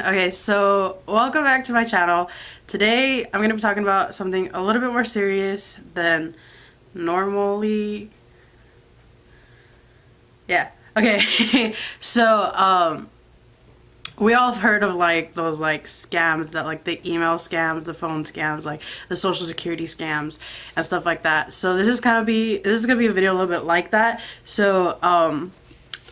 Okay, so welcome back to my channel. Today I'm going to be talking about something a little bit more serious than normally. Yeah, okay. So we all have heard of like those like scams that like the email scams, the phone scams, like the social security scams and stuff like that. So this is gonna be a video a little bit like that. So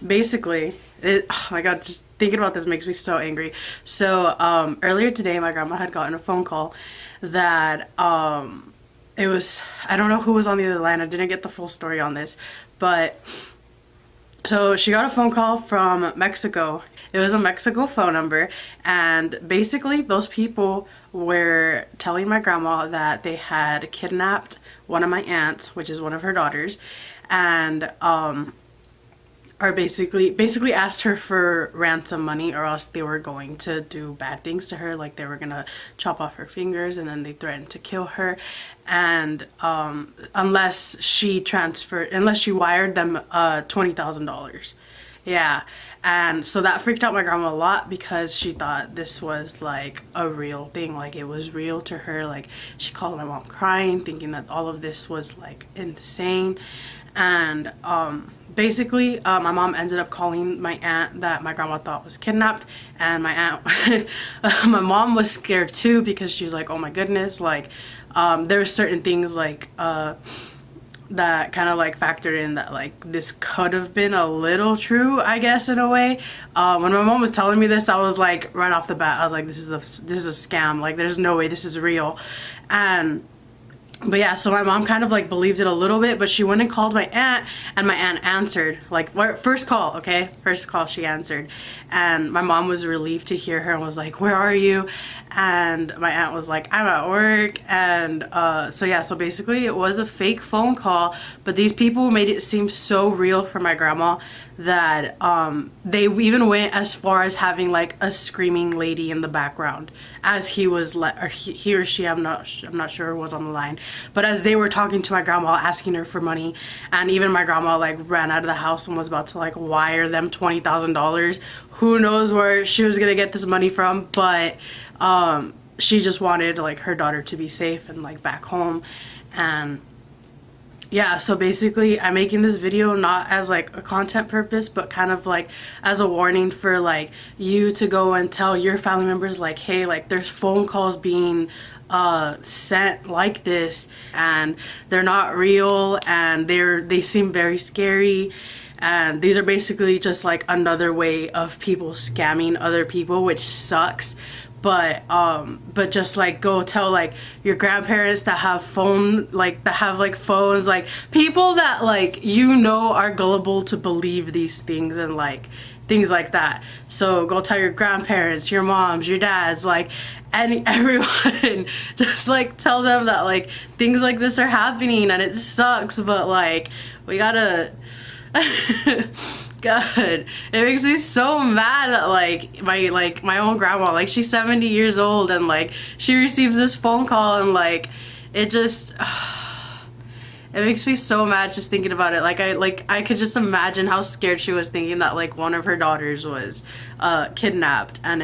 basically oh my god, just thinking about this makes me so angry. So earlier today my grandma had gotten a phone call that it was, I don't know who was on the other line. I didn't get the full story on this, but so she got a phone call from Mexico. It was a Mexico phone number, and basically those people were telling my grandma that they had kidnapped one of my aunts, which is one of her daughters, and are basically asked her for ransom money, or else they were going to do bad things to her, like they were gonna chop off her fingers, and then they threatened to kill her, and unless she wired them $20,000. Yeah, and so that freaked out my grandma a lot because she thought this was like a real thing, like it was real to her. Like she called my mom crying, thinking that all of this was like insane. And basically my mom ended up calling my aunt that my grandma thought was kidnapped, and my aunt my mom was scared too, because she was like, oh my goodness, like there were certain things like that kind of like factored in that like this could have been a little true, I guess, in a way. When my mom was telling me this, I was like, right off the bat, I was like, this is a scam, like there's no way this is real. But yeah, so my mom kind of like believed it a little bit, but she went and called my aunt, and my aunt answered, like first call, okay? First call she answered, and my mom was relieved to hear her and was like, where are you? And my aunt was like, I'm at work. And so yeah, so basically it was a fake phone call, but these people made it seem so real for my grandma that they even went as far as having like a screaming lady in the background as he was he or she, I'm not sure, was on the line, but as they were talking to my grandma, asking her for money. And even my grandma like ran out of the house and was about to like wire them $20,000. Who knows where she was gonna get this money from, but she just wanted like her daughter to be safe and like back home. And yeah, so basically I'm making this video not as like a content purpose, but kind of like as a warning for like you to go and tell your family members like, hey, like there's phone calls being sent like this, and they're not real, and they seem very scary, and these are basically just like another way of people scamming other people, which sucks. But just like go tell like your grandparents that have phones, like people that like you know are gullible to believe these things and like things like that. So go tell your grandparents, your moms, your dads, like everyone just like tell them that like things like this are happening, and it sucks, but like we gotta God, it makes me so mad that like my own grandma, like she's 70 years old, and like she receives this phone call, and like it just it makes me so mad just thinking about it. I could just imagine how scared she was, thinking that like one of her daughters was kidnapped. And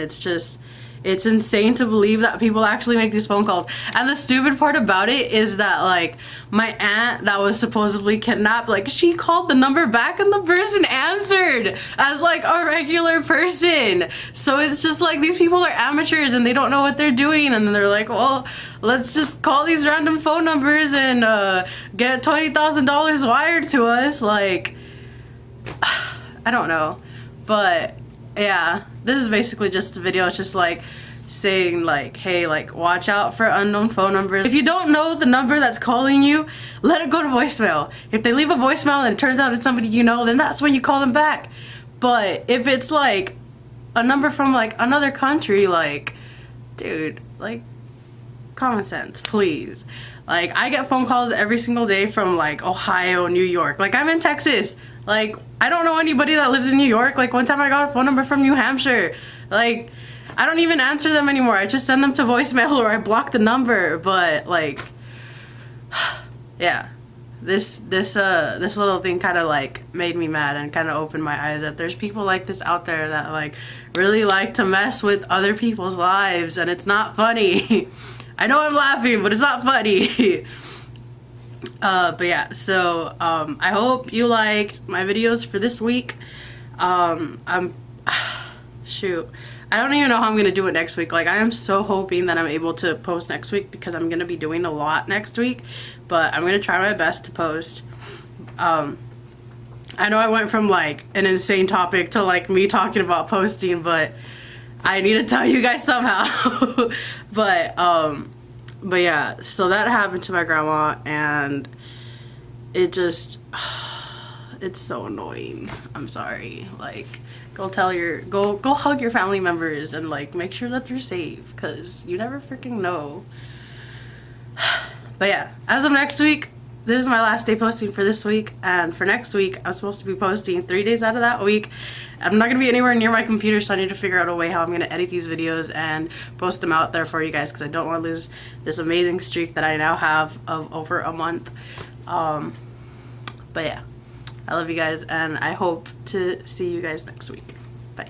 it's insane to believe that people actually make these phone calls. And the stupid part about it is that like my aunt that was supposedly kidnapped, like she called the number back and the person answered as like a regular person. So it's just like these people are amateurs and they don't know what they're doing, and then they're like, well, let's just call these random phone numbers and get $20,000 wired to us. Like I don't know, but yeah, this is basically just a video. It's just like saying like, hey, like watch out for unknown phone numbers. If you don't know the number that's calling you, let it go to voicemail. If they leave a voicemail and it turns out it's somebody you know, then that's when you call them back. But if it's like a number from like another country, like dude, like common sense, please. Like I get phone calls every single day from like Ohio, New York. Like I'm in Texas. Like I don't know anybody that lives in New York. Like one time I got a phone number from New Hampshire. Like I don't even answer them anymore. I just send them to voicemail, or I block the number. But like yeah, this little thing kind of like made me mad and kind of opened my eyes that there's people like this out there that like really like to mess with other people's lives, and it's not funny. I know I'm laughing, but it's not funny. But yeah, so I hope you liked my videos for this week. Shoot, I don't even know how I'm gonna do it next week. Like, I am so hoping that I'm able to post next week because I'm gonna be doing a lot next week, but I'm gonna try my best to post. I know I went from like an insane topic to like me talking about posting, but I need to tell you guys somehow. but yeah, so that happened to my grandma, and it just, it's so annoying. I'm sorry. Like, go hug your family members and like make sure that they're safe, because you never freaking know. But yeah, as of next week, this is my last day posting for this week, and for next week I'm supposed to be posting 3 days out of that week. I'm not gonna be anywhere near my computer, so I need to figure out a way how I'm gonna edit these videos and post them out there for you guys, because I don't want to lose this amazing streak that I now have of over a month. But yeah, I love you guys, and I hope to see you guys next week. Bye.